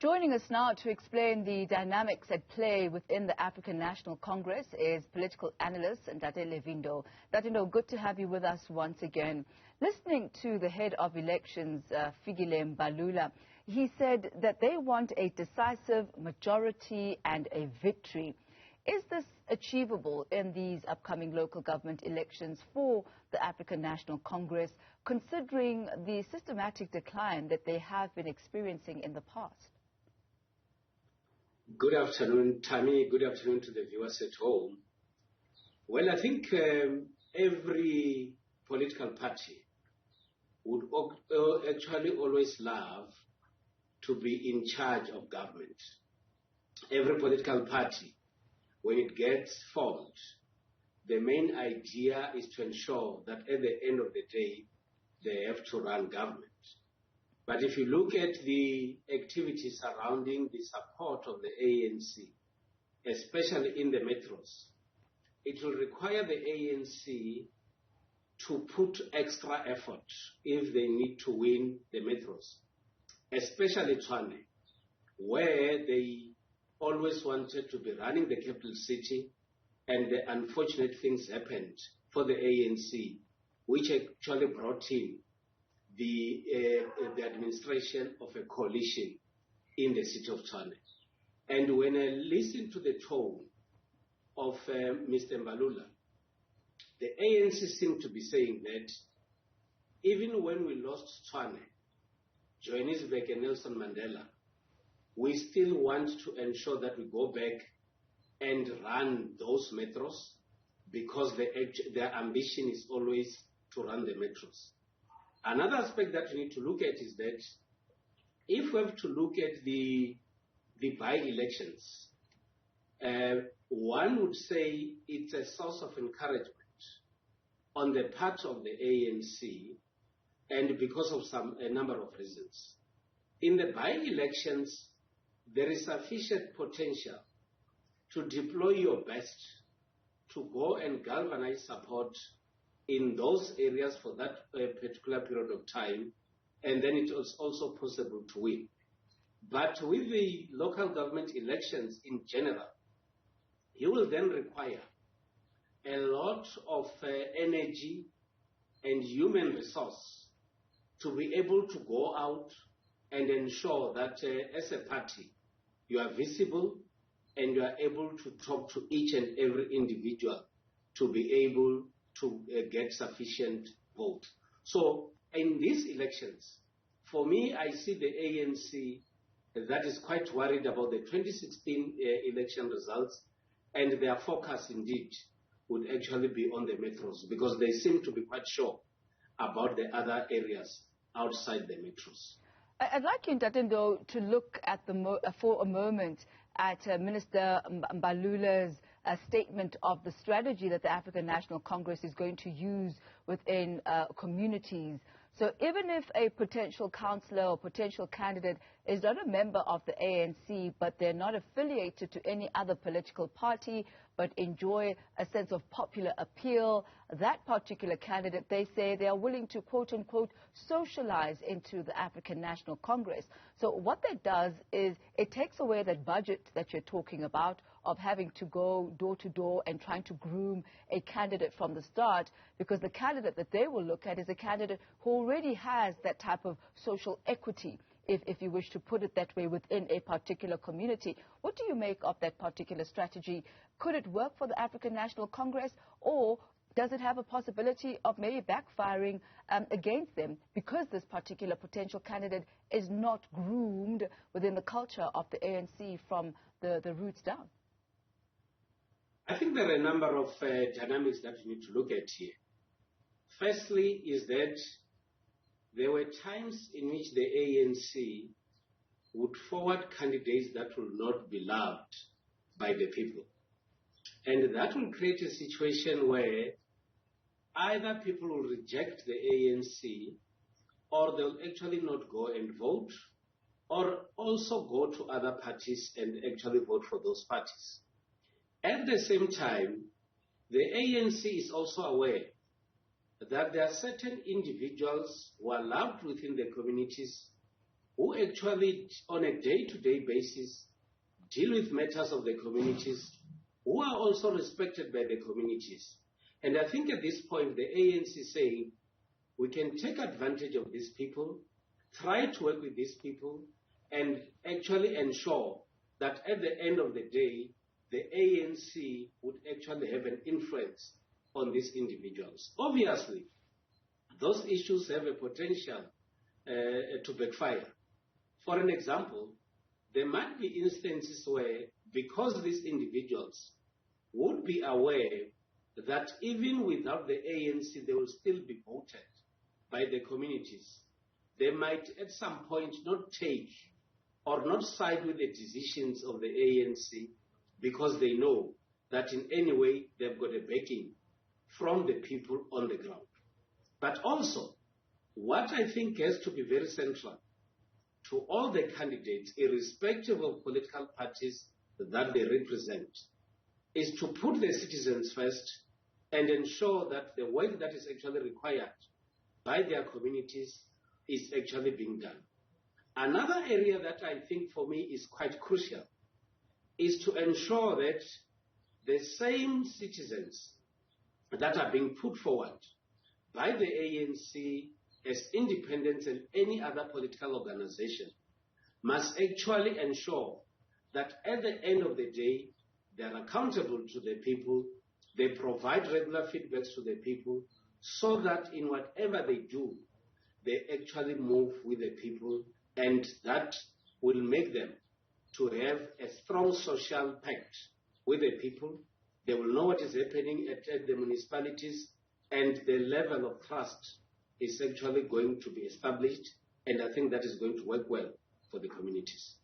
Joining us now to explain the dynamics at play within the African National Congress is political analyst Levy Ndou. Ndou, good to have you with us once again. Listening to the head of elections, Fikile Mbalula, he said that they want a decisive majority and a victory. Is this achievable in these upcoming local government elections for the African National Congress, considering the systematic decline that they have been experiencing in the past? Good afternoon, Tammy. Good afternoon to the viewers at home. Well, I think every political party would actually always love to be in charge of government. Every political party, when it gets formed, the main idea is to ensure that at the end of the day, they have to run government. But if you look at the activities surrounding the support of the ANC, especially in the metros, it will require the ANC to put extra effort if they need to win the metros, especially Tshwane, where they always wanted to be running the capital city, and the unfortunate things happened for the ANC, which actually brought in the administration of a coalition in the city of Tshwane. And when I listen to the tone of Mr. Mbalula, the ANC seemed to be saying that even when we lost Tshwane, Johannesburg and Nelson Mandela, we still want to ensure that we go back and run those metros, because their ambition is always to run the metros. Another aspect that we need to look at is that if we have to look at the by-elections, one would say it's a source of encouragement on the part of the ANC, and because of a number of reasons. In the by-elections, there is sufficient potential to deploy your best to go and galvanize support in those areas for that particular period of time, and then it was also possible to win. But with the local government elections in general, you will then require a lot of energy and human resource to be able to go out and ensure that as a party, you are visible and you are able to talk to each and every individual to be able to get sufficient vote. So in these elections, for me, I see the ANC that is quite worried about the 2016 election results, and their focus indeed would actually be on the metros, because they seem to be quite sure about the other areas outside the metros. I'd like you, Ndou, to look at for a moment at Minister Mbalula's statement of the strategy that the African National Congress is going to use within communities. So even if a potential councillor or potential candidate is not a member of the ANC, but they're not affiliated to any other political party, but enjoy a sense of popular appeal, that particular candidate, they say they are willing to, quote-unquote, socialize into the African National Congress. So what that does is it takes away that budget that you're talking about of having to go door to door and trying to groom a candidate from the start, because the candidate that they will look at is a candidate who already has that type of social equity, if you wish to put it that way, within a particular community. What do you make of that particular strategy? Could it work for the African National Congress, or does it have a possibility of maybe backfiring against them because this particular potential candidate is not groomed within the culture of the ANC from the roots down? I think there are a number of dynamics that we need to look at here. Firstly is that there were times in which the ANC would forward candidates that will not be loved by the people. And that will create a situation where either people will reject the ANC, or they'll actually not go and vote, or also go to other parties and actually vote for those parties. At the same time, the ANC is also aware that there are certain individuals who are loved within the communities who actually, on a day-to-day basis, deal with matters of the communities, who are also respected by the communities. And I think at this point, the ANC is saying, we can take advantage of these people, try to work with these people, and actually ensure that at the end of the day, the ANC would actually have an influence on these individuals. Obviously, those issues have a potential to backfire. For an example, there might be instances where, because these individuals would be aware that even without the ANC, they will still be voted by the communities, they might at some point not take or not side with the decisions of the ANC because they know that in any way they've got a backing from the people on the ground. But also, what I think has to be very central to all the candidates, irrespective of political parties that they represent, is to put the citizens first and ensure that the work that is actually required by their communities is actually being done. Another area that I think for me is quite crucial is to ensure that the same citizens that are being put forward by the ANC as independents and any other political organization must actually ensure that at the end of the day, they are accountable to the people, they provide regular feedbacks to the people, so that in whatever they do, they actually move with the people, and that will make them to have a strong social pact with the people. They will know what is happening at the municipalities, and the level of trust is actually going to be established, and I think that is going to work well for the communities.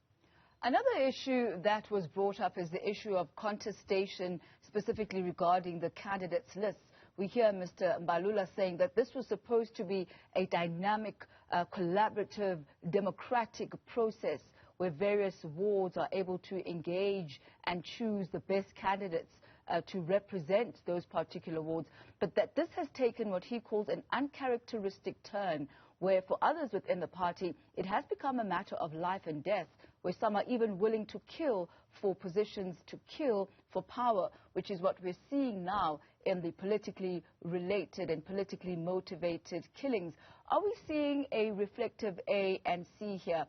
Another issue that was brought up is the issue of contestation, specifically regarding the candidates' lists. We hear Mr. Mbalula saying that this was supposed to be a dynamic, collaborative, democratic process where various wards are able to engage and choose the best candidates to represent those particular wards, but that this has taken what he calls an uncharacteristic turn, where for others within the party, it has become a matter of life and death, where some are even willing to kill for positions, to kill for power, which is what we're seeing now in the politically related and politically motivated killings. Are we seeing a reflective ANC here?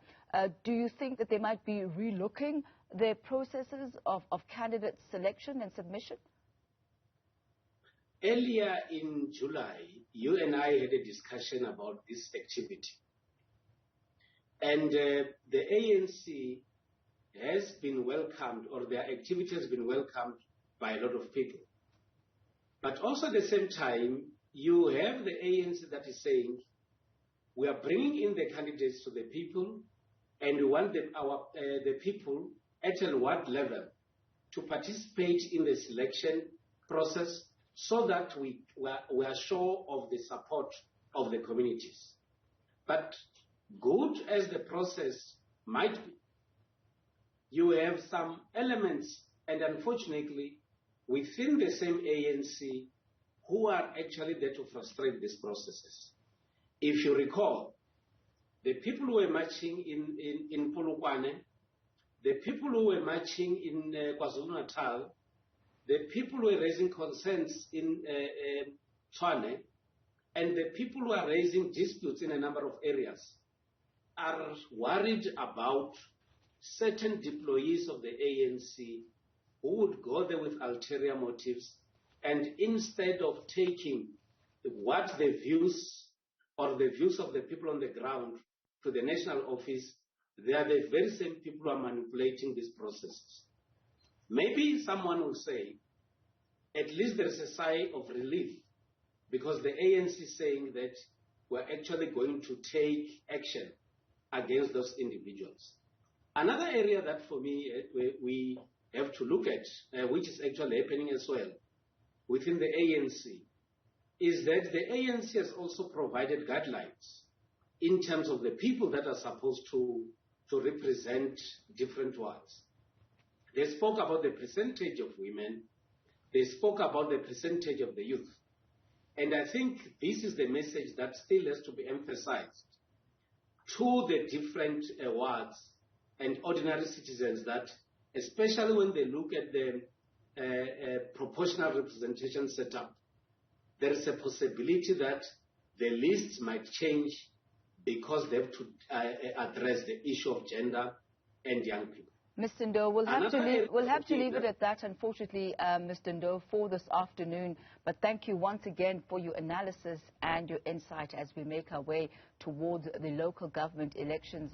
Do you think that they might be relooking their processes of candidate selection and submission? Earlier in July, you and I had a discussion about this activity. And the ANC has been welcomed, or their activity has been welcomed by a lot of people. But also at the same time, you have the ANC that is saying, we are bringing in the candidates to the people, and we want the people at a ward level to participate in the selection process so that we are sure of the support of the communities. But good as the process might be, you have some elements, and unfortunately, within the same ANC, who are actually there to frustrate these processes. If you recall, the people who were marching in Polokwane, the people who were marching in KwaZulu-Natal, the people who were raising concerns in Tshwane, and the people who are raising disputes in a number of areas are worried about certain deployees of the ANC who would go there with ulterior motives, and instead of taking what the views or the views of the people on the ground to the national office, they are the very same people who are manipulating these processes. Maybe someone will say, at least there is a sigh of relief, because the ANC is saying that we're actually going to take action against those individuals. Another area that for me we have to look at, which is actually happening as well within the ANC, is that the ANC has also provided guidelines in terms of the people that are supposed to represent different wards. They spoke about the percentage of women, they spoke about the percentage of the youth. And I think this is the message that still has to be emphasized. to the different wards and ordinary citizens that, especially when they look at the proportional representation setup, there is a possibility that the lists might change because they have to address the issue of gender and young people. Mr. Ndou, we'll have to leave it at that, unfortunately, Mr. Ndou, for this afternoon. But thank you once again for your analysis and your insight as we make our way towards the local government elections.